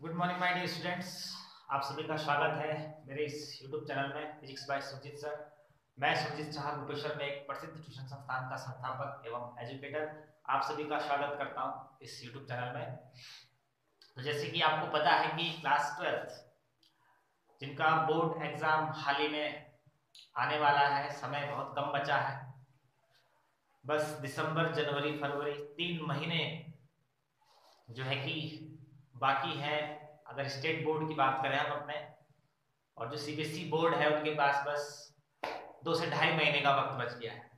Good morning my dear students. आप सभी का स्वागत है मेरे इस यूट्यूब चैनल में फिजिक्स बाय सुरजीत सर। मैं सुरजीत शाह भुवनेश्वर में एक प्रसिद्ध ट्यूशन संस्थान का संस्थापक एवं एजुकेटर आप सभी का स्वागत करता हूं इस यूट्यूब चैनल में। तो जैसे कि आपको पता है कि क्लास 12th जिनका बोर्ड एग्जाम हाल ही में आने वाला है, समय बहुत कम बचा है, बस दिसंबर जनवरी फरवरी 3 महीने जो है कि बाकी है। अगर स्टेट बोर्ड की बात करें हम अपने, और जो सीबीएसई बोर्ड है उनके पास बस 2 से ढाई महीने का वक्त बच गया है।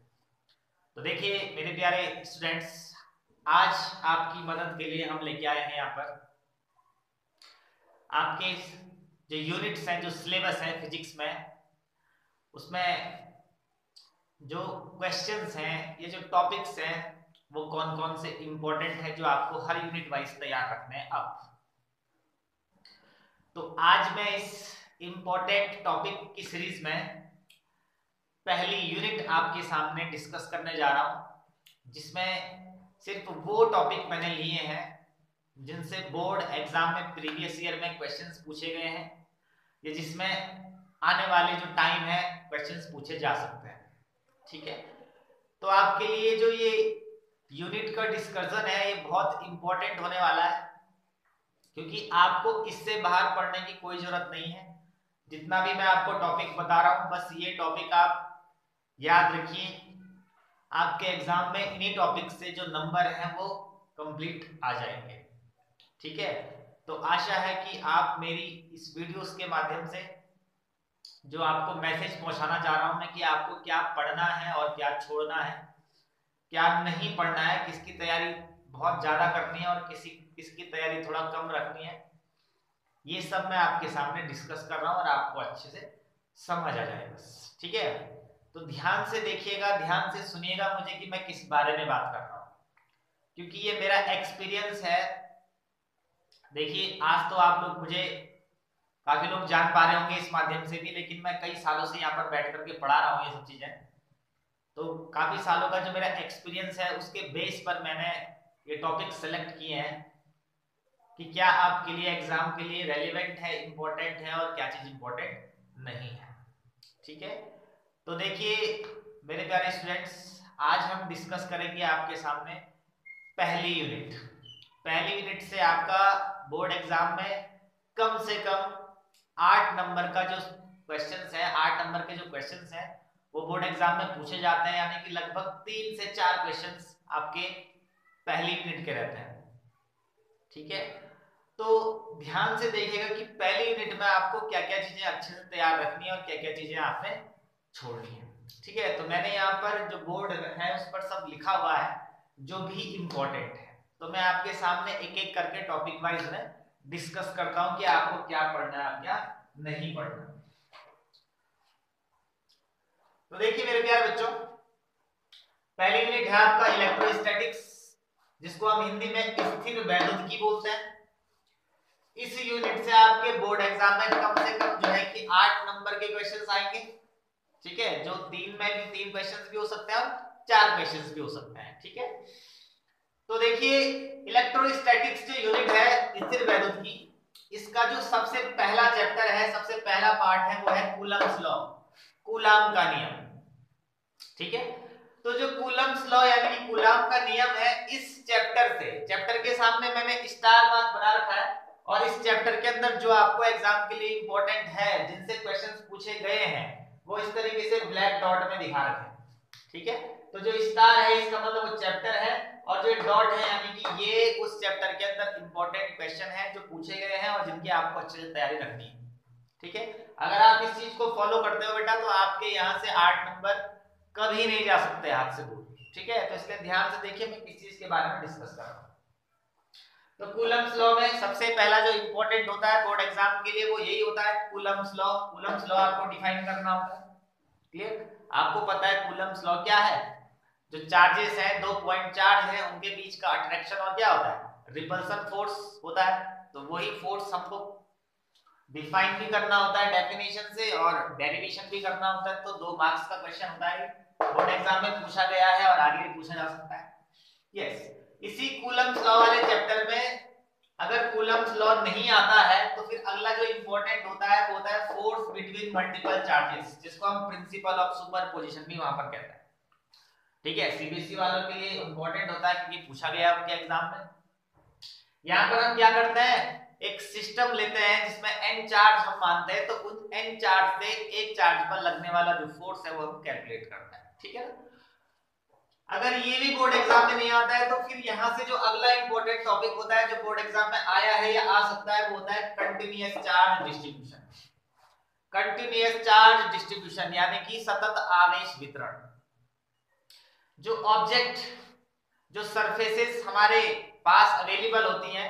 तो देखिए मेरे प्यारे स्टूडेंट्स, आज आपकी मदद के लिए हम लेके आए हैं यहाँ पर आपके जो यूनिट्स हैं, जो सिलेबस है फिजिक्स में, उसमें जो क्वेश्चंस हैं, ये जो टॉपिक्स हैं, वो कौन कौन से इंपॉर्टेंट है जो आपको हर यूनिट वाइज तैयार रखने हैं। अब तो आज मैं इस इंपॉर्टेंट टॉपिक की सीरीज में पहली यूनिट आपके सामने डिस्कस करने जा रहा हूं, जिसमें सिर्फ वो टॉपिक मैंने लिए हैं जिनसे बोर्ड एग्जाम में प्रीवियस ईयर में क्वेश्चंस पूछे गए हैं, या जिसमें आने वाले जो टाइम है क्वेश्चंस पूछे जा सकते हैं। ठीक है, तो आपके लिए जो ये यूनिट का डिस्कशन है ये बहुत इंपॉर्टेंट होने वाला है, क्योंकि आपको इससे बाहर पढ़ने की कोई जरूरत नहीं है। जितना भी मैं आपको टॉपिक बता रहा हूं, बस ये टॉपिक आप याद रखिए। आपके एग्जाम में इन्हीं टॉपिक से जो नंबर हैं वो कंप्लीट आ जाएंगे। ठीक है, तो आशा है कि आप मेरी इस वीडियोस के माध्यम से जो आपको मैसेज पहुंचाना चाह रहा हूं मैं कि आपको क्या पढ़ना है और क्या छोड़ना है, क्या नहीं पढ़ना है, किसकी तैयारी बहुत ज्यादा करनी है और किसकी तैयारी थोड़ा कम रखनी है, ये सब मैं आपके सामने डिस्कस कर रहा हूं और आपको अच्छे से समझ आ जाए बस। ठीक है, तो ध्यान से देखिएगा, ध्यान से सुनिएगा मुझे कि मैं किस बारे में बात कर रहा हूं, क्योंकि ये मेरा एक्सपीरियंस है। देखिए आज तो आप लोग मुझे काफी लोग जान पा रहे होंगे इस माध्यम से भी, लेकिन मैं कई सालों से यहाँ पर बैठ करके पढ़ा रहा हूँ ये सब चीजें। तो काफी सालों का जो मेरा एक्सपीरियंस है उसके बेस पर मैंने ये टॉपिक सेलेक्ट किए हैं कि क्या आपके लिए एग्जाम के लिए रेलिवेंट है, इंपॉर्टेंट है, और क्या चीज इंपॉर्टेंट नहीं है। ठीक है, तो देखिए मेरे प्यारे स्टूडेंट्स, आज हम डिस्कस करेंगे आपके सामने पहली यूनिट। पहली यूनिट से आपका बोर्ड एग्जाम में कम से कम 8 नंबर का जो क्वेश्चंस है, 8 नंबर के जो क्वेश्चंस हैं वो बोर्ड एग्जाम में पूछे जाते हैं, यानी कि लगभग 3 से 4 क्वेश्चंस आपके पहली यूनिट के रहते हैं। ठीक है, तो ध्यान से देखिएगा कि पहली यूनिट में आपको क्या क्या चीजें अच्छे से तैयार रखनी है और क्या क्या चीजें आपने छोड़नी है। ठीक है, तो मैंने यहाँ पर जो बोर्ड है उस पर सब लिखा हुआ है जो भी इंपॉर्टेंट है। तो मैं आपके सामने एक एक करके टॉपिक वाइज में डिस्कस करता हूं कि आपको क्या पढ़ना है, क्या नहीं पढ़ना। तो देखिए मेरे प्यारे बच्चों, पहली यूनिट है आपका इलेक्ट्रोस्टैटिक्स, जिसको हम हिंदी में स्थिर वैद्युतिकी बोलते हैं। इस यूनिट से आपके बोर्ड एग्जाम में कम से कम जो है कि 8 नंबर के क्वेश्चंस आएंगे। ठीक है, जो 3 क्वेश्चंस भी हो सकते हैं और 4 क्वेश्चंस भी हो सकते हैं। ठीक है, तो देखिए इलेक्ट्रोस्टैटिक्स जो यूनिट है स्थिर वैद्युतिकी, इसका जो सबसे पहला चैप्टर है, सबसे पहला पार्ट है, वो है कूलम्स लॉ, कूलाम का नियम। ठीक है, तो जो कूलम्स लॉ यानी कि कूलाम का नियम है, इस चैप्टर से, चैप्टर के सामने मैंने स्टार मार्क बना रखा है, और इस चैप्टर के अंदर जो आपको एग्जाम के लिए इंपॉर्टेंट है, जिनसे क्वेश्चंस पूछे गए हैं, वो इस तरीके से ब्लैक डॉट में दिखा रखे हैं। ठीक है, तो जो स्टार है इसका मतलब वो चैप्टर है, और जो डॉट है यानी कि ये उस चैप्टर के अंदर इंपॉर्टेंट क्वेश्चन है जो पूछे गए हैं और जिनकी आपको अच्छे से तैयारी रखनी है। ठीक है, अगर आप इस चीज को फॉलो करते हो बेटा, तो आपके यहाँ से 8 नंबर कभी नहीं जा सकते हाथ से दूर। ठीक है, तो इसलिए ध्यान से देखिए मैं किस चीज के बारे में डिस्कस कर रहा हूँ। तो कूलम्स लॉ में सबसे पहला जो इंपॉर्टेंट होता है बोर्ड एग्जाम के लिए वो यही होता है, कूलम्स लॉ। कूलम्स लॉ आपको डिफाइन करना होता है। क्लियर, आपको पता है कूलम्स लॉ क्या है? जो चार्जेस हैं, 2 पॉइंट चार्ज है, उनके बीच का अट्रैक्शन और क्या होता है, रिपल्सन फोर्स होता है। तो वही फोर्स हमको डिफाइन भी करना होता है डेफिनेशन से, और डेरिवेशन भी करना होता है। तो 2 मार्क्स का क्वेश्चन होता है, बोर्ड एग्जाम में पूछा गया है और आगे भी पूछा जा सकता है। यस, इसी कूलम्स लॉ वाले चैप्टर में अगर कूलम्स लॉ नहीं आता है तो फिर अगला जो इंपॉर्टेंट होता है वो होता है फोर्स बिटवीन मल्टीपल चार्जेस, जिसको हम प्रिंसिपल ऑफ सुपरपोजिशन भी वहां पर कहते हैं। ठीक है, सीबीएसई वालों के लिए इंपॉर्टेंट होता है क्योंकि पूछा गया उनके एग्जाम में। यहाँ पर हम क्या करते हैं, एक सिस्टम लेते हैं जिसमें n चार्ज हम मानते हैं, तो उन n चार्ज से एक चार्ज पर लगने वाला जो फोर्स है वो हम कैलकुलेट करते हैं। ठीक है, अगर ये भी बोर्ड एग्जाम में नहीं आता है तो फिर यहाँ से जो अगला इंपॉर्टेंट टॉपिक होता है जो बोर्ड एग्जाम में आया है या आ सकता है वो होता है continuous charge distribution. Continuous charge distribution यानी कि सतत आवेश वितरण। जो ऑब्जेक्ट, जो सरफेसेस हमारे पास अवेलेबल होती हैं,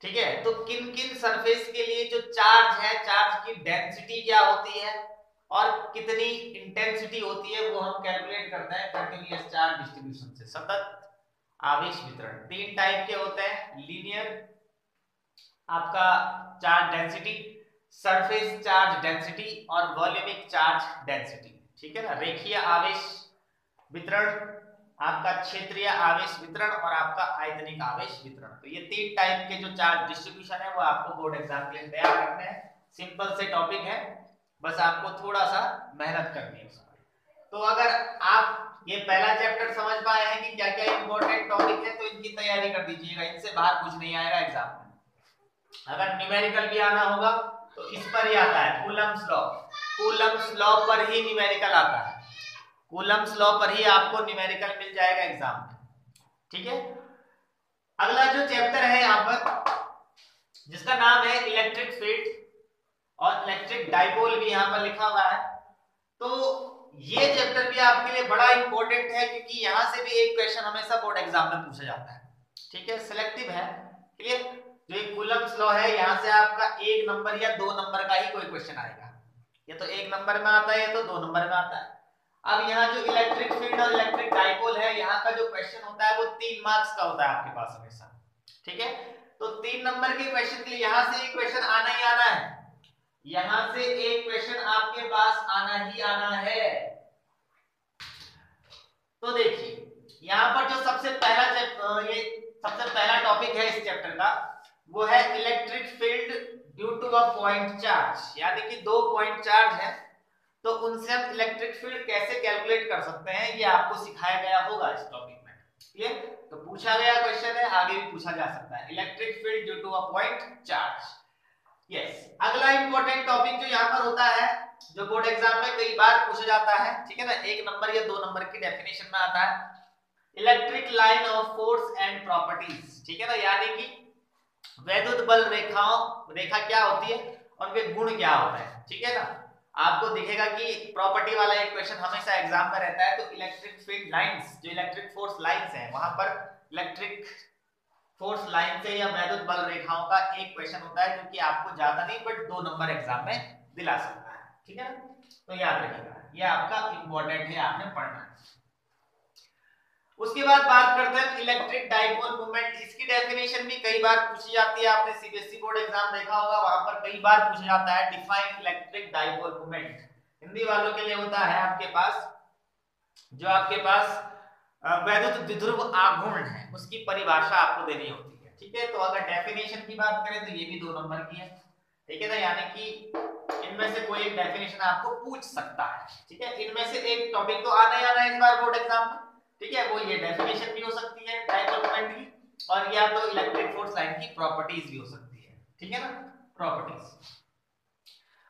ठीक है, तो किन किन सरफेस के लिए जो चार्ज है, चार्ज की डेंसिटी क्या होती है और कितनी इंटेंसिटी होती है वो हम कैलकुलेट करते हैं कंटिन्यूअस चार्ज डिस्ट्रीब्यूशन से। सतत आवेश वितरण तीन टाइप के होते हैं, लीनियर आपका charge density, surface charge density और वॉल्यूमिक चार्ज डेंसिटी। ठीक है ना, रेखीय आवेश वितरण, आपका क्षेत्रीय आवेश वितरण और आपका आयतनिक आवेश वितरण। तो ये तीन टाइप के जो चार्ज डिस्ट्रीब्यूशन है वो आपको बोर्ड एग्जाम के लिए तैयार करने हैं। सिंपल से टॉपिक है, बस आपको थोड़ा सा मेहनत करनी है उसमें। तो अगर आप ये पहला चैप्टर समझ पाए हैं कि क्या क्या इंपॉर्टेंट टॉपिक है तो इनकी तैयारी कर दीजिएगा, इनसे बाहर कुछ नहीं आएगा एग्जाम में। अगर न्यूमेरिकल भी आना होगा तो इस पर ही आता है, कूलम्स लॉ। कूलम्स लॉ पर ही न्यूमेरिकल आता है, कूलम्स लॉ पर ही आपको न्यूमेरिकल मिल जाएगा एग्जाम में। ठीक है, अगला जो चैप्टर है यहाँ पर जिसका नाम है इलेक्ट्रिक फील्ड और इलेक्ट्रिक डाइपोल भी यहाँ पर लिखा हुआ है। तो ये चैप्टर भी आपके लिए बड़ा इंपॉर्टेंट है क्योंकि यहाँ से भी एक क्वेश्चन हमेशा बोर्ड एग्जाम में पूछा जाता है। ठीक है, सिलेक्टिव है। क्लियर, जो ये कूलम्स लॉ है यहाँ से आपका 1 नंबर या 2 नंबर का ही कोई क्वेश्चन आएगा। ये तो 1 नंबर में आता है, ये तो 2 नंबर में आता है। अब यहाँ जो इलेक्ट्रिक फील्ड और इलेक्ट्रिक डाइपोल है यहाँ का जो क्वेश्चन होता है वो 3 मार्क्स का होता है आपके पास हमेशा। ठीक है, तो 3 नंबर के क्वेश्चन के लिए यहाँ से एक क्वेश्चन आना ही आना है, यहाँ से एक क्वेश्चन आपके पास आना ही आना है। तो देखिए यहाँ पर जो सबसे पहला टॉपिक है इस चैप्टर का वो है electric field due to a point charge, यानी कि 2 पॉइंट चार्ज है तो उनसे हम इलेक्ट्रिक फील्ड कैसे कैलकुलेट कर सकते हैं ये आपको सिखाया गया होगा इस टॉपिक में। क्लियर, तो पूछा गया क्वेश्चन है, आगे भी पूछा जा सकता है, electric field due to a point charge. Yes, अगला इंपॉर्टेंट टॉपिक जो यहाँ पर होता है जो बोर्ड एग्जाम में कई बार पूछा जाता है, ठीक है ना, 1 नंबर या 2 नंबर की डेफिनेशन में आता है, electric line of force and properties. ठीक है ना, यानी कि वैद्युत बल रेखा क्या होती है और उनके गुण क्या होते हैं। ठीक है ना, आपको दिखेगा कि प्रॉपर्टी वाला एक क्वेश्चन हमेशा एग्जाम में रहता है। तो इलेक्ट्रिक फील्ड लाइंस, जो इलेक्ट्रिक फोर्स लाइंस हैं वहां पर इलेक्ट्रिक फोर्स लाइन से या वैद्युत बल रेखाओं का एक क्वेश्चन होता है जो कि आपको ज्यादा नहीं बट 2 नंबर एग्जाम में दिला सकता है। ठीक है, तो याद रखिएगा ये आपका इंपॉर्टेंट है, आपने पढ़ना है। उसके बाद बात करते हैं इलेक्ट्रिक डाइपोल मोमेंट। इसकी डेफिनेशन भी कई बार पूछी जाती है, आपने सीबीएसई बोर्ड एग्जाम देखा होगा, वहां पर कई बार पूछा जाता है define electric dipole moment. Hindi वालों के लिए होता है आपके पास जो आपके पास वैद्युत द्विध्रुव आघूर्ण है उसकी परिभाषा आपको देनी होती है। ठीक है, तो अगर डेफिनेशन की बात करें तो ये भी 2 नंबर की है। ठीक है ना, यानी कि इनमें से कोई एक डेफिनेशन आपको पूछ सकता है। ठीक है, इनमें से एक टॉपिक तो आना ही आना है इस बार बोर्ड एग्जाम में। ठीक है, वो ये डेफिनेशन भी हो सकती है डाइपोल मोमेंट की और या तो इलेक्ट्रिक फोर्स लाइन की प्रॉपर्टीज भी हो सकती है। ठीक है ना, प्रॉपर्टीज।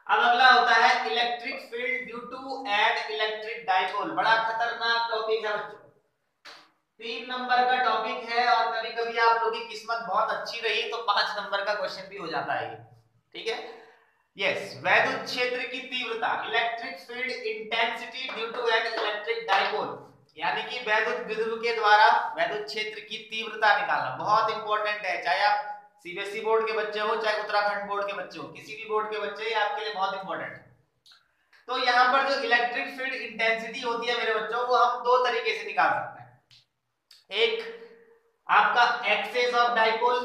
अब अगला होता है electric field due to an electric dipole. बड़ा खतरनाक टॉपिक है बच्चों, 3 नंबर का टॉपिक है और कभी कभी आप लोगों की किस्मत बहुत अच्छी रही तो 5 नंबर का क्वेश्चन भी हो जाता है। ठीक है, यस, वैद्युत क्षेत्र की तीव्रता, electric field intensity due to an electric dipole, यानी कि वैद्युत द्विध्रुव के द्वारा वैद्युत क्षेत्र की तीव्रता निकालना बहुत इंपॉर्टेंट है। चाहे आप सीबीएसई बोर्ड के बच्चे हो चाहे उत्तराखंड बोर्ड के बच्चे हो, किसी भी बोर्ड के बच्चे, ये आपके लिए बहुत इंपॉर्टेंट है। तो यहाँ पर जो इलेक्ट्रिक फील्ड इंटेंसिटी होती है मेरे बच्चों वो हम 2 तरीके से निकाल सकते हैं, एक आपका एक्सेस ऑफ डाइपोल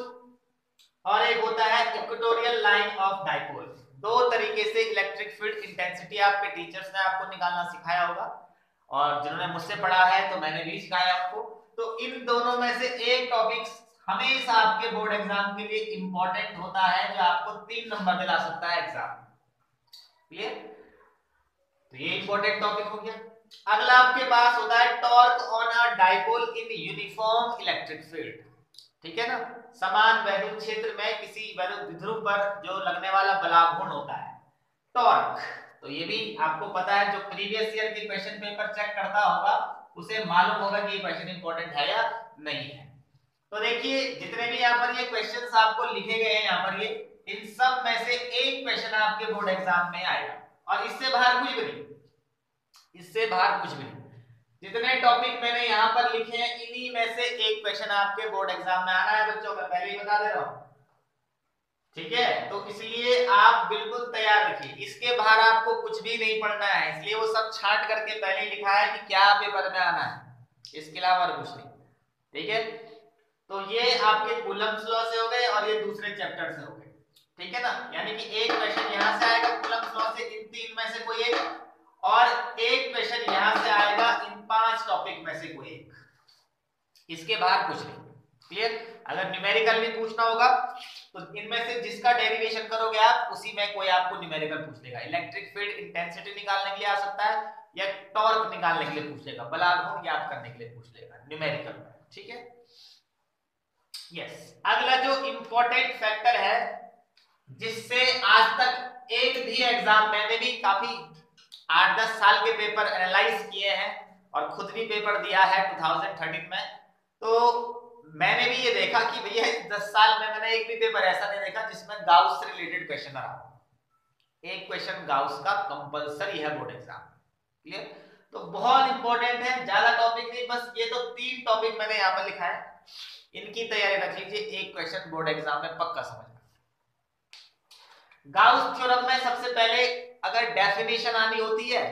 और एक होता है इक्वेटोरियल लाइन ऑफ डाइपोल। 2 तरीके से इलेक्ट्रिक फील्ड इंटेंसिटी आपके टीचर्स ने आपको निकालना सिखाया होगा और जिन्होंने मुझसे पढ़ा है तो मैंने भी सिखाया आपको। तो इन दोनों में से एक टॉपिक हमेशा आपके बोर्ड एग्जाम के लिए इंपॉर्टेंट होता है, जो आपको 3 नंबर दिला सकता है एग्जाम। क्लियर? तो ये इंपॉर्टेंट टॉपिक हो गया। अगला आपके पास होता है torque on a dipole in uniform electric field. ठीक है ना, समान वैद्युत क्षेत्र में किसी विध्रुव पर जो लगने वाला बलाघूर्ण होता है टॉर्क। तो ये भी आपको पता है, जो प्रीवियस ईयर के क्वेश्चन पेपर चेक करता होगा उसे मालूम होगा कि ये क्वेश्चन इंपॉर्टेंट है या नहीं है। तो देखिए जितने भी यहाँ पर ये क्वेश्चंस आपको लिखे गए हैं यहाँ पर, ये इन सब में से एक क्वेश्चन आपके बोर्ड एग्जाम में आएगा, और इससे बाहर कुछ भी नहीं, इससे बाहर कुछ भी नहीं। जितने टॉपिक मैंने यहाँ पर लिखे हैं इन्हीं में से एक क्वेश्चन आपके बोर्ड एग्जाम में आना है बच्चों, मैं पहले ही बता दे रहा हूँ। ठीक है, तो इसलिए आप बिल्कुल तैयार रखिए, इसके बाहर आपको कुछ भी नहीं पढ़ना है, इसलिए वो सब छांट करके पहले ही लिखा है कि क्या पेपर में आना है, इसके अलावा और कुछ नहीं। ठीक है, तो ये आपके कूलम्ब्स लॉ से हो गए और ये दूसरे चैप्टर से हो गए। ठीक है ना, यानी कि एक क्वेश्चन यहां से आएगा कूलम्ब्स लॉ से, इन 3 में से कोई एक, और एक क्वेश्चन यहां से आएगा इन 5 टॉपिक में से कोई एक, इसके बाहर कुछ नहीं। क्लियर? अगर न्यूमेरिकल भी पूछना होगा तो इनमें से जिसका डेरिवेशन करोगे आप उसी में कोई आपको न्यूमेरिकल पूछ लेगा। इलेक्ट्रिक फील्ड इंटेंसिटी निकालने के लिए आ सकता है, या टॉर्क निकालने के लिए पूछ लेगा, बलाघूर्ण याद करने के लिए पूछ लेगा न्यूमेरिकल में। ठीक है, यस। अगला जो इंपॉर्टेंट फैक्टर है जिससे आज तक एक भी एग्जाम, मैंने भी काफी 8-10 साल के पेपर एनालाइज किए हैं और खुद भी पेपर दिया है 2013 में, तो मैंने भी ये देखा कि भैया 10 साल में मैंने एक भी पेपर ऐसा नहीं देखा जिसमें गाउस से रिलेटेड क्वेश्चन आ रहा। एक क्वेश्चन गाउस का कंपलसरी है बोर्ड एग्जाम। क्लियर? तो बहुत इंपॉर्टेंट है, ज्यादा टॉपिक नहीं, बस ये तो 3 टॉपिक मैंने यहाँ पर लिखा है, इनकी तैयारी रख लीजिए, एक क्वेश्चन बोर्ड एग्जाम में पक्का समझना। गाउस थ्योरम में सबसे पहले अगर डेफिनेशन आनी होती है,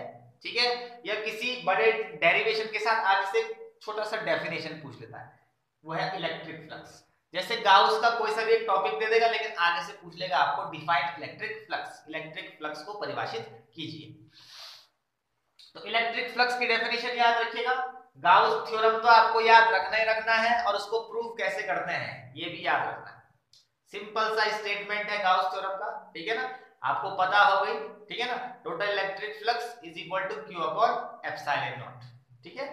ठीक है, या किसी बड़े डेरिवेशन के साथ आगे से छोटा सा डेफिनेशन पूछ लेता है, वो है इलेक्ट्रिक फ्लक्स। जैसे गाउस का कोई सा भी एक टॉपिक दे देगा लेकिन आगे से पूछ लेगा आपको define electric flux, electric flux को परिभाषित कीजिए। तो इलेक्ट्रिक फ्लक्स की डेफिनेशन याद रखिएगा, गाउस थ्योरम तो आपको याद रखना ही रखना है, और उसको प्रूव कैसे करते हैं ये भी याद रखना है। सिंपल सा स्टेटमेंट है गाउस थ्योरम का, ठीक है ना, आपको पता हो गई। ठीक है ना, total electric flux is equal to Q upon epsilon naught. ठीक है,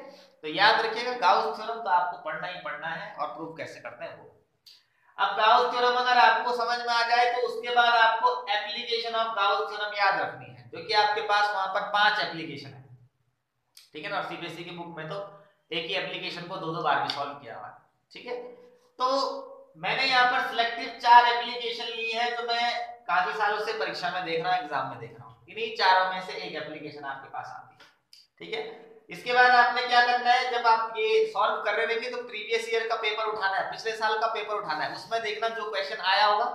तो याद रखिएगा गाउस थ्योरम तो आपको पढ़ना ही पढ़ना है, और प्रूव कैसे करते हैं वो। अब गाउस थ्योरम अगर आपको समझ में आ जाए तो उसके बाद आपको एप्लीकेशन ऑफ गाउस थ्योरम याद रखनी है, जो कि आपके पास वहां पर 5 एप्लीकेशन है। ठीक है ना, और सीबीएसई की बुक में तो एक ही एप्लीकेशन को 2-2 बार भी सॉल्व किया हुआ है। ठीक है, तो मैंने यहाँ पर सिलेक्टिव 4 एप्लीकेशन ली है जो मैं काफी सालों से परीक्षा में देख रहा हूँ, एग्जाम में देख रहा हूँ, इन्हीं चारों में से एक एप्लीकेशन आपके पास आती है। ठीक है, इसके बाद आपने क्या करना है, जब आप ये सॉल्व कर रहे रहेंगे तो प्रीवियस ईयर का पेपर उठाना है, पिछले साल का पेपर उठाना है, उसमें देखना जो क्वेश्चन आया होगा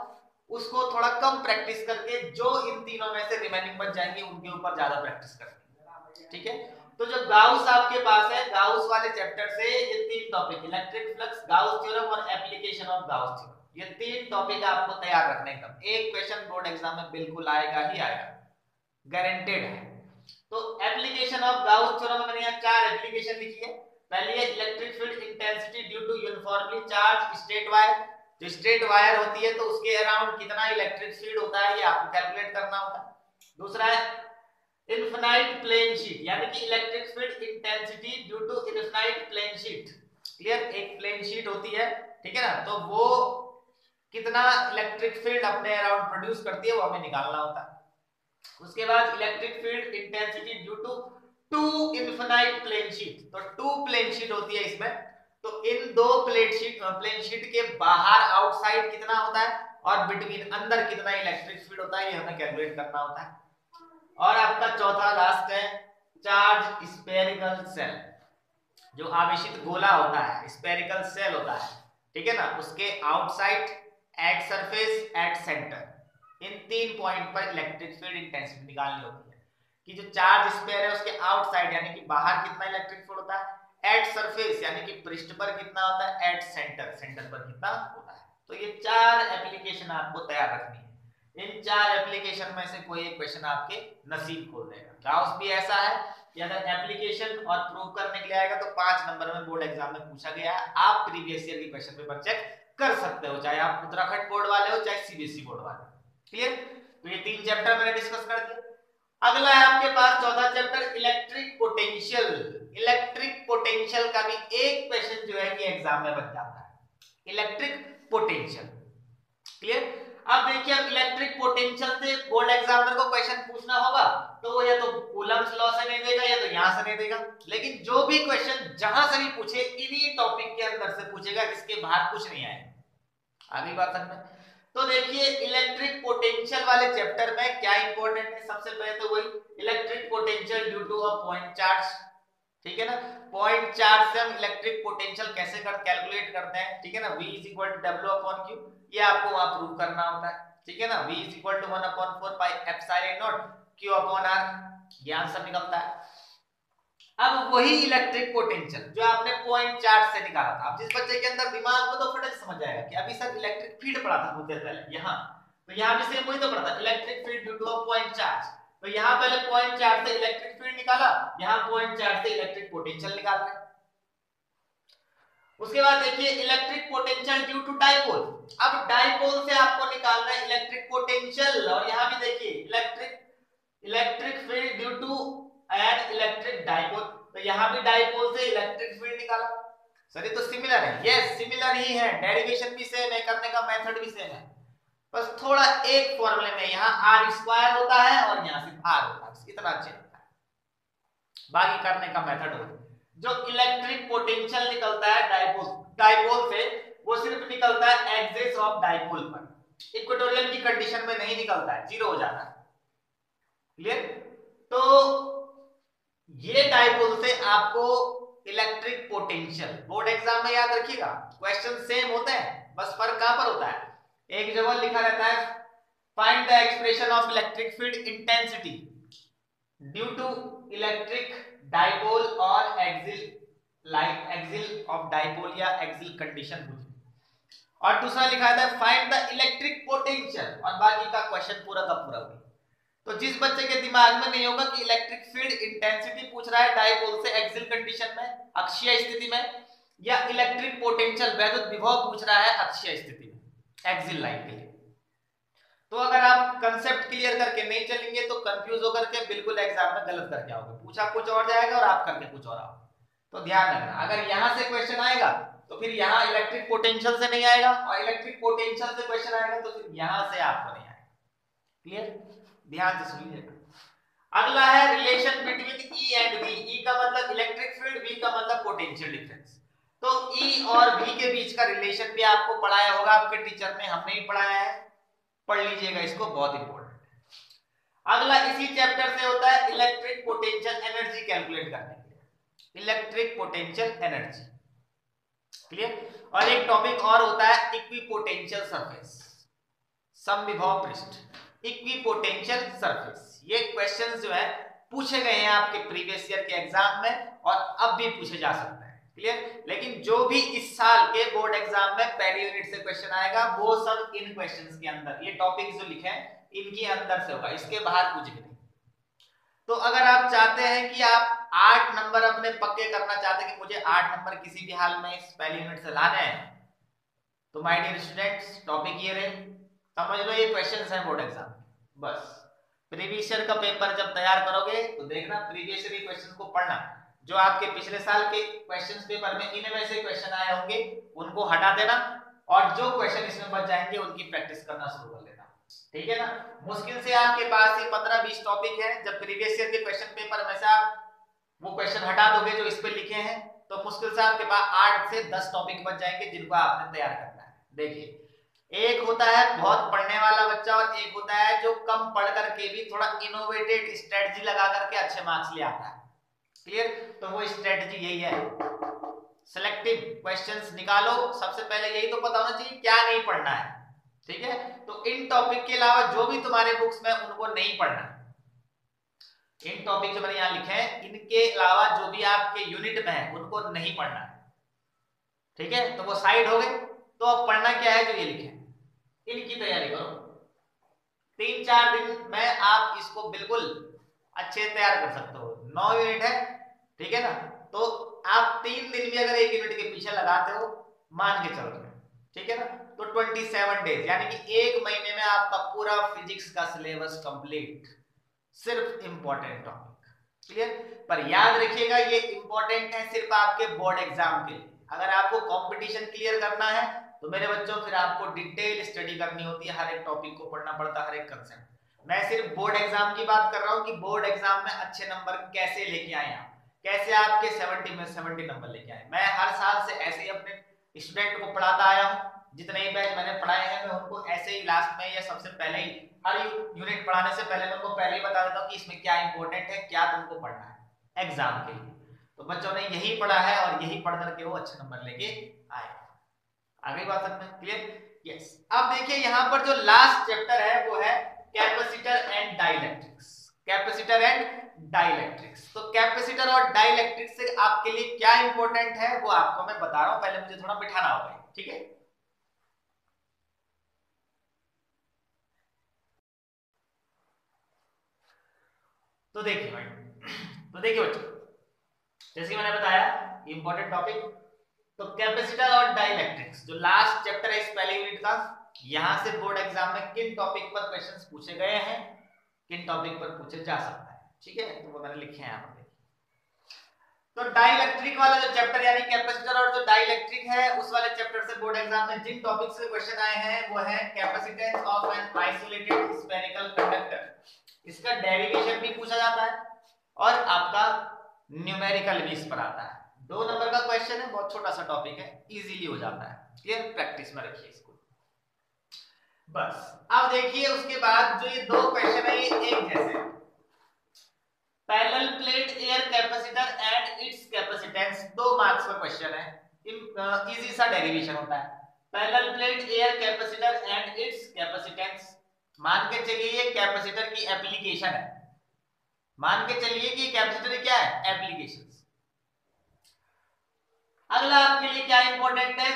उसको थोड़ा कम प्रैक्टिस करके जो इन तीनों में से रिमेनिंग बच जाएंगे उनके ऊपर ज्यादा प्रैक्टिस करनी। ठीक है, तो जो गाउस आपके पास है, गाउस वाले चैप्टर से ये 3 topic, electric flux, Gauss theorem और एप्लीकेशन ऑफ गाउस थ्योरम, ये 3 टॉपिक आपको तैयार रखने एकदम। एक क्वेश्चन बोर्ड एग्जाम में बिल्कुल आएगा ही आएगा, गारंटेड है। तो एप्लीकेशन ऑफ गाउस थ्योरम मैंने यहाँ 4 एप्लीकेशन लिखी है। पहली है electric field intensity due to uniformly charge straight wire. जो स्ट्रेट वायर होती है तो उसके अराउंड कितना इलेक्ट्रिक फील्ड होता है ये आपको कैलकुलेट करना होता है। दूसरा है इनफिनाइट प्लेन शीट, यानी कि electric field intensity due to infinite plane sheet. Clear? एक प्लेन शीट होती है, ठीक है ना, तो वो कितना इलेक्ट्रिक फील्ड अपने अराउंड प्रोड्यूस करती है वो हमें निकालना होता है। उसके बाद electric field intensity due to 2 infinite plane sheet, तो 2 प्लेन शीट होती है इसमें, तो इन 2 प्लेन शीट के बाहर आउटसाइड कितना होता है और बिटवीन अंदर कितना इलेक्ट्रिक फील्ड होता है ये हमें कैलकुलेट करना होता है। और आपका चौथा लास्ट है चार्ज स्फेरिकल सेल, जो आवेशित गोला होता है, स्फेरिकल सेल होता है, ठीक है ना, उसके outside, at surface, at centre, in 3 point पर इलेक्ट्रिक फील्ड इंटेंसिटी निकालनी होती है कि जो चार्ज स्फेयर है उसके आउटसाइड यानी कि बाहर कितना इलेक्ट्रिक फील्ड होता है, एट सरफेस यानी कि पृष्ठ पर कितना होता है, एट सेंटर, सेंटर पर कितना होता है। तो ये 4 एप्लीकेशन आपको तैयार रखनी है। इन 4 एप्लीकेशन में से कोई एक क्वेश्चन आपके नसीब खोल देगा। गाउस भी ऐसा है कि अगर एप्लीकेशन और प्रूव करने के लिए आएगा तो 5 नंबर में बोर्ड एग्जाम में पूछा गया है, आप प्रीवियस ईयर के क्वेश्चन पेपर चेक कर सकते हो, चाहे आप उत्तराखंड बोर्ड वाले हो चाहे सीबीएसई बोर्ड वाले। क्लियर? तो ये 3 चैप्टर मैंने डिस्कस कर दिया। अगला है आपके पास चौथा chapter electric potential. Electric potential का भी एक क्वेश्चन जो है कि एग्जाम में बन जाता है, इलेक्ट्रिक पोटेंशियल। क्लियर? अब देखिए, अब इलेक्ट्रिक पोटेंशियल से बोर्ड एग्जामिनर को क्वेश्चन पूछना होगा तो वो या तो कूलम्स लॉ से नहीं देगा या तो यहां से नहीं देगा, लेकिन जो भी क्वेश्चन जहां से भी पूछे इन्हीं टॉपिक के अंदर से पूछेगा, इसके बाहर कुछ नहीं आएगा। आगे बात समझ में? तो देखिए, इलेक्ट्रिक पोटेंशियल वाले चैप्टर में क्या इंपॉर्टेंट है, सबसे पहले तो वही electric potential due to a point charge. ठीक है ना, पॉइंट चार्ज से हम इलेक्ट्रिक पोटेंशियल कैसे कैलकुलेट करते हैं, ठीक है ना, V is equal to W upon Q, ये आपको वहां प्रूव करना होता है। ठीक है ना, V is equal to 1 upon 4 pi epsilon naught Q upon R, ये आंसर निकलता है। अब वही इलेक्ट्रिक पोटेंशियल जो आपने पॉइंट चार्ज से निकाला था, अब जिस बच्चे के अंदर दिमाग में तो फटक समझ जाएगा कि अभी सर इलेक्ट्रिक फील्ड पढ़ा था कुछ देर पहले यहाँ, तो यहाँ भी सेम वही तो पढ़ा था, electric field due to a point charge. तो यहाँ पहले पॉइंट चार्ज से इलेक्ट्रिक फील्ड निकाला, यहाँ पॉइंट चार्ज से इलेक्ट्रिक पोटेंशियल निकाल रहे हैं। उसके बाद देखिए electric potential due to dipole. अब डाइपोल से आपको निकालना है इलेक्ट्रिक पोटेंशियल, और यहाँ भी देखिए electric field due to an electric dipole, तो यहाँ भी डाइपोल से इलेक्ट्रिक फील्ड निकाला। सर ये तो सिमिलर है, यस सिमिलर ही है, डेरिवेशन भी सेम है, करने का मेथड भी सेम है, बस थोड़ा एक फॉर्मूले में यहाँ आर स्क्वायर होता है और यहाँ सिर्फ आर होता है, इतना चेंज होता है, बाकी करने का मेथड होता है। जो इलेक्ट्रिक पोटेंशियल निकलता है डाइपोल से, वो सिर्फ निकलता है एक्सिस ऑफ डाइपोल पर, इक्वेटोरियल की कंडीशन में नहीं निकलता है, जीरो हो जाता है। क्लियर? तो ये डाइपोल से आपको इलेक्ट्रिक पोटेंशियल बोर्ड एग्जाम में याद रखिएगा, क्वेश्चन सेम होते हैं, बस फर्क कहां पर होता है, एक जगह लिखा रहता है find the expression of electric field intensity due to electric dipole और एक्सिल ऑफ डाइपोल या एक्सिल कंडीशन, और दूसरा लिखा रहता है फाइंड द इलेक्ट्रिक पोटेंशियल, और बाकी का क्वेश्चन पूरा का पूरा होगा। तो जिस बच्चे के दिमाग में नहीं होगा कि इलेक्ट्रिक फील्ड इंटेंसिटी पूछ रहा है डाइपोल से एक्सिल कंडीशन में, अक्षीय स्थिति में, या इलेक्ट्रिक पोटेंशियल वैद्युत विभव पूछ रहा है अक्षीय स्थिति में एक्सिल लाइन के लिए, तो अगर आप कंसेप्ट क्लियर करके नहीं चलेंगे तो कंफ्यूज होकर के बिल्कुल एग्जाम में गलत करके आओगे, पूछा कुछ और जाएगा और आप करके कुछ और आओगे। तो ध्यान रखना, अगर यहां से क्वेश्चन आएगा तो फिर यहां इलेक्ट्रिक पोटेंशियल से नहीं आएगा, और इलेक्ट्रिक पोटेंशियल से क्वेश्चन आएगा तो फिर यहां से आपको नहीं आएगा। क्लियर? ध्यान से सुनिएगा। अगला है relation between E and V. E का मतलब इलेक्ट्रिक फील्ड, वी का मतलब पोटेंशियल डिफरेंस। तो ई और वी के बीच का रिलेशन भी आपको पढ़ाया होगा आपके टीचर ने, हमने ही पढ़ाया है, पढ़ लीजिएगा इसको, बहुत इंपॉर्टेंट है। अगला इसी चैप्टर से होता है इलेक्ट्रिक पोटेंशियल एनर्जी कैलकुलेट करने के लिए, इलेक्ट्रिक पोटेंशियल एनर्जी। क्लियर? और एक टॉपिक और होता है इक्विपोटेंशियल सरफेस, समविभव पृष्ठ, इक्विपोटेंशियल सरफेस। ये क्वेश्चंस जो है पूछे गए हैं आपके प्रीवियस ईयर के एग्जाम में और अब भी पूछे जा सकते हैं। क्लियर? लेकिन जो भी इस साल के बोर्ड एग्जाम में पहली यूनिट से क्वेश्चन आएगा वो सब इन क्वेश्चंस के अंदर, ये टॉपिक जो लिखे हैं इनके अंदर से होगा, इसके बाहर कुछ भी नहीं। तो अगर आप चाहते हैं कि आप 8 नंबर अपने पक्के करना चाहते हैं कि मुझे 8 नंबर किसी भी हाल में इस पहली यूनिट से लाने हैं, तो माय डियर स्टूडेंट्स टॉपिक ये रहे, समझ लो ये क्वेश्चंस हैं बोर्ड एग्जाम। बस प्रीवियस ईयर का पेपर जब तैयार करोगे तो देखना प्रीवियस ईयर क्वेश्चन को पढ़ना, जो आपके पिछले साल के क्वेश्चंस पेपर में इनमें से क्वेश्चन आए होंगे उनको हटा देना, और जो क्वेश्चन इसमें बच जाएंगे उनकी प्रैक्टिस करना शुरू कर लेना। ठीक है ना? मुश्किल से आपके पास ये 15-20 टॉपिक है, जब प्रीवियस ईयर के क्वेश्चन पेपर में से आप वो क्वेश्चन हटा दोगे जो इस पे लिखे हैं, तो मुश्किल से आपके पास 8 से 10 टॉपिक बच जाएंगे जिनको आपने तैयार करना है। देखिए, एक होता है बहुत पढ़ने वाला बच्चा और एक होता है जो कम पढ़ करके भी थोड़ा इनोवेटिव स्ट्रेटजी लगा करके अच्छे मार्क्स ले आता है। क्लियर? तो वो स्ट्रेटजी यही है, सिलेक्टिव क्वेश्चंस निकालो। सबसे पहले यही तो पता होना चाहिए क्या नहीं पढ़ना है। ठीक है? तो इन टॉपिक के अलावा जो भी तुम्हारे बुक्स में उनको नहीं पढ़ना, इन टॉपिक जो मैंने यहाँ लिखे हैं इनके अलावा जो भी आपके यूनिट में है उनको नहीं पढ़ना है। ठीक है? तो वो साइड हो गए। तो अब पढ़ना क्या है, जो ये लिखे इनकी तैयारी करो। 3-4 दिन में आप इसको बिल्कुल अच्छे तैयार कर सकते हो। 9 यूनिट है, ठीक है ना? तो आप 3 दिन भी अगर एक यूनिट के पीछे लगाते हो, मान के चल रहे ठीक है ना। तो 27 डेज यानी कि 1 महीने में आपका पूरा फिजिक्स का सिलेबस कंप्लीट, सिर्फ इंपॉर्टेंट टॉपिक। क्लियर। पर याद रखिएगा ये इंपॉर्टेंट है सिर्फ आपके बोर्ड एग्जाम के लिए। अगर आपको कंपटीशन क्लियर करना है तो मेरे बच्चों फिर आपको डिटेल स्टडी करनी होती है, हर एक टॉपिक को पढ़ना पड़ता है, हर एक कंसेप्ट। मैं सिर्फ बोर्ड एग्जाम की बात कर रहा हूं कि बोर्ड एग्जाम में अच्छे नंबर कैसे लेके आए आप, कैसे आपके 70 में 70 नंबर लेके आए। मैं हर साल से ऐसे ही अपने स्टूडेंट को पढ़ाता आया हूं, जितने ही बैच मैंने पढ़ाए हैं मैं उनको ऐसे ही लास्ट में या सबसे पहले ही हर यूनिट पढ़ाने से पहले मैं उनको पहले ही बता देता हूं कि इसमें क्या इंपॉर्टेंट है, क्या तुमको पढ़ना है एग्जाम के लिए। तो बच्चों ने यही पढ़ा है और यही पढ़ करके वो अच्छे नंबर लेके आए। आगे बात समझ में क्लियर? यस। अब देखिए यहां पर जो लास्ट चैप्टर है वो है capacitor and dielectrics. Capacitor and dielectrics. तो कैपेसिटर और डाइलेक्ट्रिक्स से आपके लिए क्या इंपॉर्टेंट है वो आपको मैं बता रहा हूं, पहले मुझे थोड़ा बिठाना होगा, ठीक है। तो देखिए भाई, तो देखिए बच्चों, जैसे कि मैंने बताया इंपॉर्टेंट टॉपिक, तो कैपेसिटर और डाइलेक्ट्रिक्स जो लास्ट चैप्टर है इस पहले यूनिट का, यहां से बोर्ड एग्जाम में किन टॉपिक पर क्वेश्चंस पूछे गए हैं, किन टॉपिक पर पूछे जा सकता है, ठीक है। तो वो मैंने लिखे हैं यहां पर। तो डाइलेक्ट्रिक वाला जो चैप्टर यानी कैपेसिटर और जो डाइलेक्ट्रिक है उस वाले चैप्टर से बोर्ड एग्जाम में जिन टॉपिक्स के क्वेश्चन आए हैं वो है capacitance of an isolated spherical conductor. इसका डेरिवेशन भी पूछा जाता है और आपका न्यूमेरिकल भी इस पर आता है। 2 नंबर का क्वेश्चन है, बहुत छोटा सा टॉपिक है, इजीली हो जाता है। क्लियर। प्रैक्टिस में रखिए इसको बस। अब देखिए उसके बाद जो ये 2 क्वेश्चन है ये एक जैसे हैं। Parallel plate air capacitor and it's capacitance, 2 marks का क्वेश्चन है, इजी सा डेरिवेशन होता है। Parallel plate air capacitor and it's capacitance, मान के चलिए ये कैपेसिटर की एप्लीकेशन है, मान के चलिए कि कैपेसिटर क्या है, एप्लीकेशन। अगला आपके लिए क्या इंपॉर्टेंट है,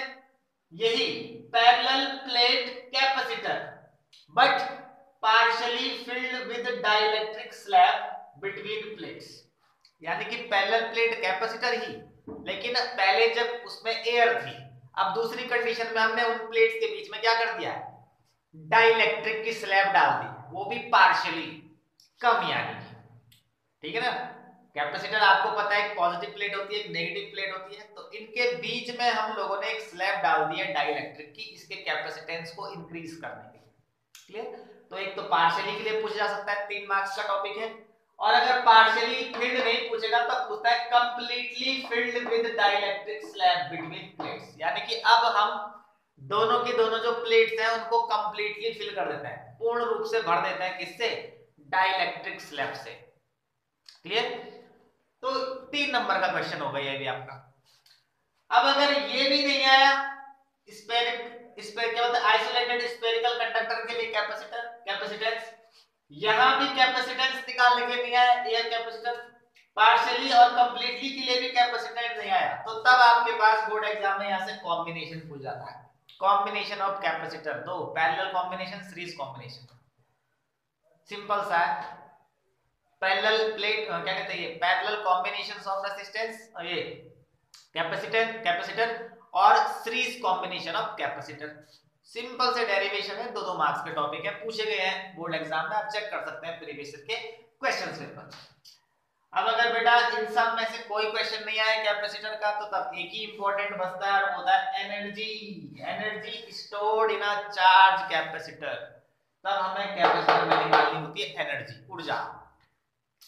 यही parallel plate capacitor but partially filled with dielectric slab between plates. यानी कि पैरेलल प्लेट कैपेसिटर ही, लेकिन पहले जब उसमें एयर थी, अब दूसरी कंडीशन में हमने उन प्लेट्स के बीच में क्या कर दिया, डाइलेक्ट्रिक की स्लैब डाल दी, वो भी पार्शियली, कम यानी कि, ठीक है ना। कैपेसिटर आपको पता है एक पॉजिटिव प्लेट होती है, एक नेगेटिव प्लेट होती है, तो इनके बीच में हम लोगों ने एक स्लैब डाल दी है डाइलेक्ट्रिक की, इसके कैपेसिटेंस को इंक्रीज करने के लिए। क्लियर। तो एक तो पार्शियली के लिए पूछा जा सकता है, 3 मार्क्स का टॉपिक है। और अगर पार्शियली फिल्ड नहीं पूछेगा तो पूछता है completely filled with dielectric slab between plates, यानी कि अब हम दोनों के दोनों जो प्लेट्स हैं उनको कंप्लीटली फिल कर देते हैं, पूर्ण रूप से भर देते हैं, किससे, डाइलेक्ट्रिक स्लैब से। क्लियर। तो 3 नंबर का क्वेश्चन होगा ये भी आपका। अब अगर ये भी नहीं आया, स्पेरिक क्या होता है, आइसोलेटेड स्फेरिकल कंडक्टर के लिए कैपेसिटर कैपेसिटेंस, यहां भी कैपेसिटेंस निकालने के लिए नहीं आया, एयर कैपेसिटर, पार्शियली और कंप्लीटली के लिए भी कैपेसिटेंस नहीं आया, तो तब आपके पास बोर्ड एग्जाम में यहां से कॉम्बिनेशन पूछ जाता है, combination of capacitor, 2 parallel combination, series combination, simple सा है। पैरेलल प्लेट क्या कहते हैं, ये पैरेलल कॉम्बिनेशंस ऑफ रेजिस्टेंस, ये कैपेसिटर और series combination of capacitor, simple से डेरिवेशन है, 2 मार्क्स के टॉपिक है, पूछे गए हैं बोर्ड एग्जाम में, आप चेक कर सकते हैं प्रीवियस के क्वेश्चन पेपर। अब अगर बेटा इन सब में से कोई क्वेश्चन नहीं आया कैपेसिटर का, तो तब एक ही इंपॉर्टेंट बचता है और वो होता है energy, energy stored in a charge capacitor. तब हमें कैपेसिटर में निकालनी होती है एनर्जी, ऊर्जा।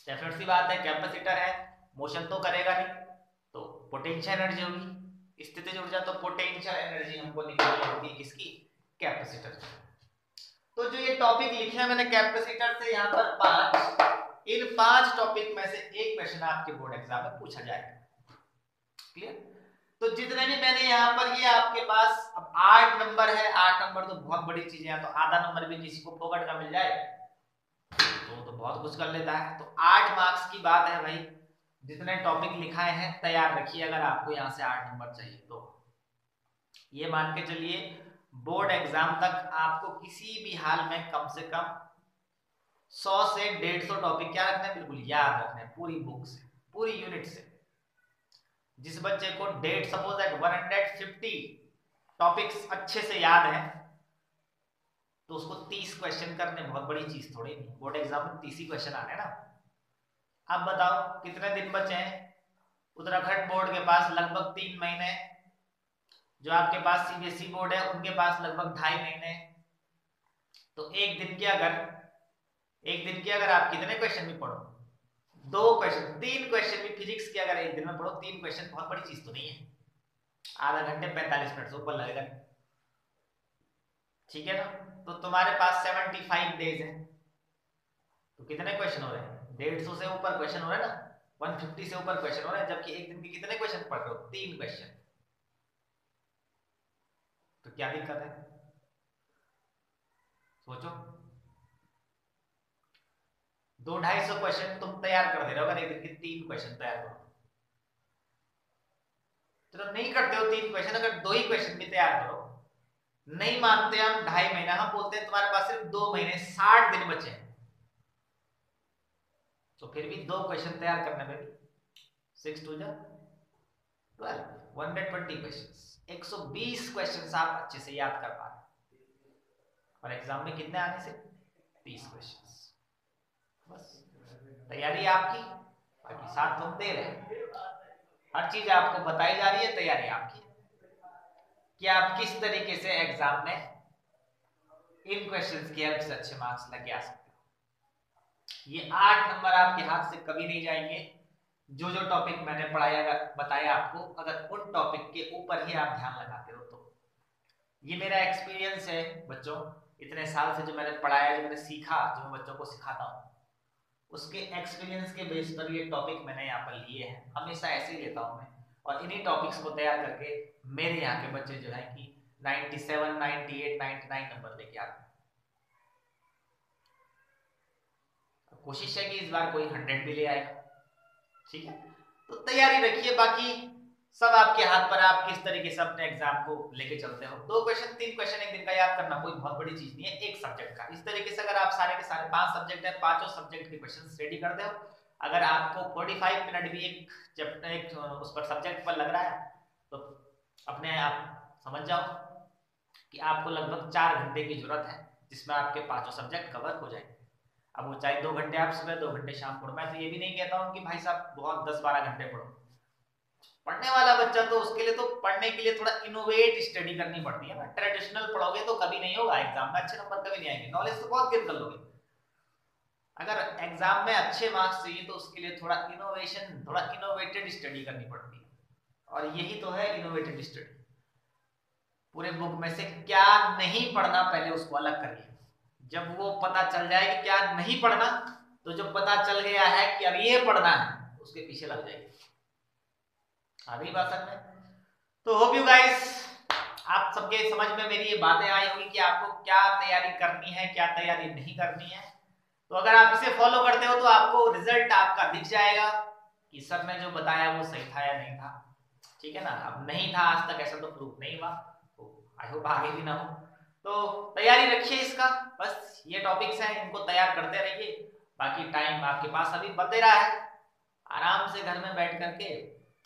डेफिनेट सी बात है, कैपेसिटर है, मोशन तो करेगा नहीं, तो पोटेंशियल एनर्जी होगी, स्थितिज ऊर्जा, तो पोटेंशियल एनर्जी हमको निकालनी होती है किसकी, कैपेसिटर। तो जो ये टॉपिक लिखे हैं मैंने कैपेसिटर से यहाँ पर 5, इन 5 टॉपिक में से एक क्वेश्चन आपके बोर्ड एग्जाम में पूछा जाएगा। क्लियर। तो जितने भी मैंने यहाँ पर, ये आपके पास अब 8 नंबर है, 8 नंबर तो बहुत बड़ी चीज है, तो आधा नंबर भी किसी को फोकट का मिल जाए तो बहुत कुछ कर लेता है। तो 8 मार्क्स की बात है भाई, जितने टॉपिक लिखाए हैं तैयार रखिए, अगर आपको यहाँ से 8 नंबर चाहिए तो ये मान के चलिए बोर्ड एग्जाम तक आपको किसी भी हाल में कम से कम 100 से 150 टॉपिक क्या रखने हैं, बिल्कुल याद रखने हैं, पूरी बुक से, पूरी यूनिट से। जिस बच्चे को डेट सपोज एट 150 टॉपिक्स अच्छे से याद है तो उसको 30 क्वेश्चन करने बहुत बड़ी चीज थोड़ी नहीं। बोर्ड एग्जाम में 30 ही क्वेश्चन आ रहे हैं ना। अब बताओ कितने दिन बचे हैं। उत्तराखंड बोर्ड के पास लगभग 3 महीने, जो आपके पास सीबीएसई बोर्ड है उनके पास लगभग 2.5 महीने। तो एक दिन के अगर आप कितने क्वेश्चन भी पढ़ो, 2 क्वेश्चन 3 क्वेश्चन भी फिजिक्स के अगर एक दिन में पढ़ो, 3 क्वेश्चन बहुत बड़ी चीज तो नहीं है। आधा घंटे 45 मिनट से ऊपर लगेगा, ठीक है ना। तो तुम्हारे पास 75 डेज है, तो कितने क्वेश्चन हो रहे हैं? 150 से ऊपर क्वेश्चन हो रहे हैं ना, 150 से ऊपर क्वेश्चन हो रहे हैं, जबकि एक दिन के कितने क्वेश्चन पढ़ रहे हो? 3 क्वेश्चन। तो क्या दिक्कत है, सोचो। 200-250 क्वेश्चन तुम तैयार कर दे रहे हो अगर एक दिन के 3 क्वेश्चन तैयार करो। चलो नहीं करते हो 3 क्वेश्चन, अगर 2 ही क्वेश्चन भी तैयार करो। नहीं मानते हम 2.5 महीना, हम बोलते हैं तुम्हारे पास सिर्फ 2 महीने 60 दिन बचे हैं, तो फिर भी 2 क्वेश्चन तैयार करने में 6 2 जा 12, 120 क्वेश्चन, 120 क्वेश्चन आप अच्छे से याद कर पा रहे, और एग्जाम में कितने आने से? 30 क्वेश्चन। बस तैयारी आपकी, बाकी साथ तुम दे रहे, हर चीज आपको बताई जा रही है, तैयारी आपकी कि आप किस तरीके से एग्जाम में इन क्वेश्चंस के हेल्प से अच्छे मार्क्स लेके आ सकते हो। ये 8 नंबर आपके हाथ से कभी नहीं जाएंगे। जो जो टॉपिक मैंने पढ़ाया बताया आपको, अगर उन टॉपिक के ऊपर ही आप ध्यान लगाते हो तो। ये मेरा एक्सपीरियंस है बच्चों, इतने साल से जो मैंने पढ़ाया, जो मैंने सीखा, जो मैं बच्चों को सिखाता हूँ, उसके एक्सपीरियंस के बेस पर ये टॉपिक मैंने यहाँ पर लिए हैं। हमेशा ऐसे ही लेता हूँ मैं, और इन्हीं टॉपिक्स को तैयार करके मेरे यहाँ के बच्चे जो है कि 97, 98, 99 नंबर लेके आते हैं। कोशिश है कि इस बार कोई 100 भी ले आएगा, ठीक है। तो तैयारी रखिए, बाकी सब आपके हाथ पर, आप किस तरीके से अपने एग्जाम को लेके चलते हो। 2 क्वेश्चन 3 क्वेश्चन एक दिन का याद करना कोई बहुत बड़ी चीज नहीं है, एक सब्जेक्ट का। इस तरीके से अगर आप सारे के सारे 5 सब्जेक्ट है, 5 सब्जेक्ट के क्वेश्चन रेडी करते हो, अगर आपको 45 मिनट भी एक चैप्टर, एक उस पर सब्जेक्ट पर लग रहा है, तो अपने आप समझ जाओ कि आपको लगभग 4 घंटे की जरूरत है, जिसमें आपके 5 सब्जेक्ट कवर हो जाएंगे। अब वो चाहे 2 घंटे आप सुबह 2 घंटे शाम पढ़ो, मैं तो ये भी नहीं कहता हूँ कि भाई साहब बहुत 10-12 घंटे पढ़ो। पढ़ने वाला बच्चा तो उसके लिए तो पढ़ने के लिए थोड़ा इनोवेट स्टडी करनी पड़ती है ना। ट्रेडिशनल पढ़ोगे तो कभी नहीं होगा, एग्जाम में अच्छे नंबर कभी नहीं आएंगे, नॉलेज तो बहुत गेन कर लोगे। अगर एग्जाम में अच्छे मार्क्स चाहिए तो उसके लिए थोड़ा इनोवेशन, थोड़ा इनोवेटेड स्टडी करनी पड़ती है, और यही तो है इनोवेटेड स्टडी। पूरे बुक में से क्या नहीं पढ़ना पहले उसको अलग करिए। जब वो पता चल जाए कि क्या नहीं पढ़ना, तो जो पता चल गया है कि अब ये पढ़ना है, उसके पीछे लग जाएगी। आ गई बात समझ में? तो होप यू गाइस, आप सबके समझ में मेरी ये बातें आई होगी कि आपको क्या तैयारी करनी है, क्या तैयारी नहीं करनी है। तो अगर आप इसे फॉलो करते हो तो आपको रिजल्ट आपका दिख जाएगा कि सर ने जो बताया वो सही था या नहीं था, ठीक है ना। अब नहीं था आज तक, ऐसा तो प्रूफ नहीं हुआ, तो आई होप आगे भी ना हो। तो तैयारी रखिए इसका, बस ये टॉपिक्स हैं, इनको तैयार करते रहिए। बाकी टाइम आपके पास अभी बतेरा है, आराम से घर में बैठ करके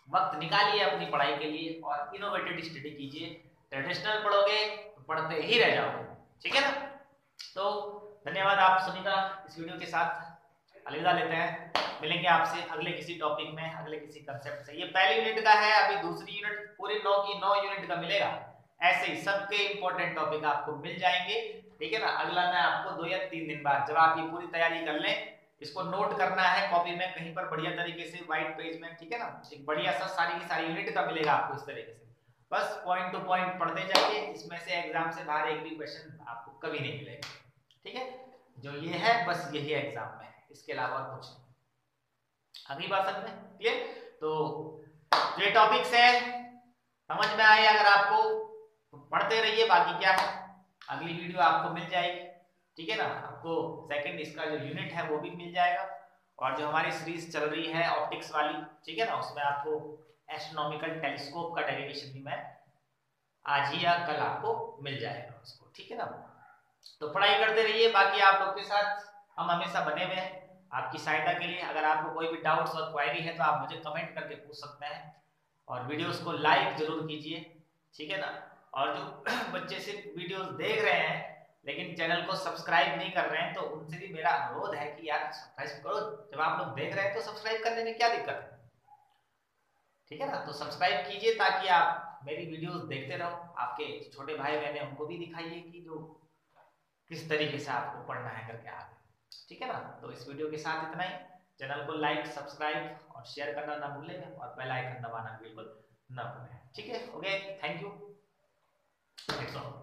वक्त निकालिए अपनी पढ़ाई के लिए, और इनोवेटिव स्टडी कीजिए। ट्रेडिशनल पढ़ोगे तो पढ़ते ही रह जाओगे, ठीक है ना। तो धन्यवाद आप सभी का इस वीडियो के साथ। अलविदा लेते हैं, मिलेंगे आपसे अगले किसी टॉपिक में, अगले किसी कंसेप्ट से। ये पहली यूनिट का है, अभी दूसरी यूनिट पूरी 9 की 9 यूनिट का मिलेगा। ऐसे ही सबके इंपॉर्टेंट टॉपिक आपको मिल जाएंगे, ठीक है ना। अगला मैं आपको 2 या 3 दिन बाद, जब आप ये पूरी तैयारी कर लें, इसको नोट करना है कॉपी में कहीं पर बढ़िया तरीके से, व्हाइट पेज में, ठीक है ना। एक बढ़िया सा सारी की सारी यूनिट का मिलेगा आपको इस तरीके से, बस पॉइंट टू पॉइंट पढ़ते जाइए। इसमें से एग्जाम से बाहर एक भी क्वेश्चन आपको कभी नहीं मिलेगा, ठीक है। जो ये है बस यही एग्जाम में है, इसके अलावा कुछ नहीं। अगली बात समझ में क्लियर? तो जो टॉपिक्स है समझ में आए अगर आपको, तो पढ़ते रहिए। बाकी क्या है, अगली वीडियो आपको मिल जाएगी, ठीक है ना। आपको सेकंड इसका जो यूनिट है वो भी मिल जाएगा, और जो हमारी सीरीज चल रही है ऑप्टिक्स वाली, ठीक है ना, उसमें आपको एस्ट्रोनॉमिकल टेलीस्कोप का डेरिवेशन भी मैं आज ही या कल आपको मिल जाएगा उसको, ठीक है ना। तो पढ़ाई करते रहिए, बाकी आप लोग के साथ हम हमेशा बने हुए हैं आपकी सहायता के लिए। अगर आपको कोई भी डाउट्स और क्वेरी है तो आप मुझे कमेंट करके पूछ सकते हैं, और वीडियोस को लाइक जरूर कीजिए, ठीक है ना। और जो बच्चे सिर्फ वीडियोस देख रहे हैं लेकिन चैनल को सब्सक्राइब नहीं कर रहे हैं, तो उनसे भी मेरा अनुरोध है कि यार सब्सक्राइब करो। जब आप लोग देख रहे हैं तो सब्सक्राइब करने में क्या दिक्कत है, ठीक है ना। तो सब्सक्राइब कीजिए ताकि आप मेरी वीडियोस देखते रहो। आपके छोटे भाई बहन हैं उनको भी दिखाइए कि जो किस तरीके से आपको पढ़ना है करके आगे, ठीक है ना। तो इस वीडियो के साथ इतना ही। चैनल को लाइक, सब्सक्राइब और शेयर करना ना भूलें और बेल आइकन दबाना बिल्कुल ना भूलें, ठीक है। Okay, thank you, that's all.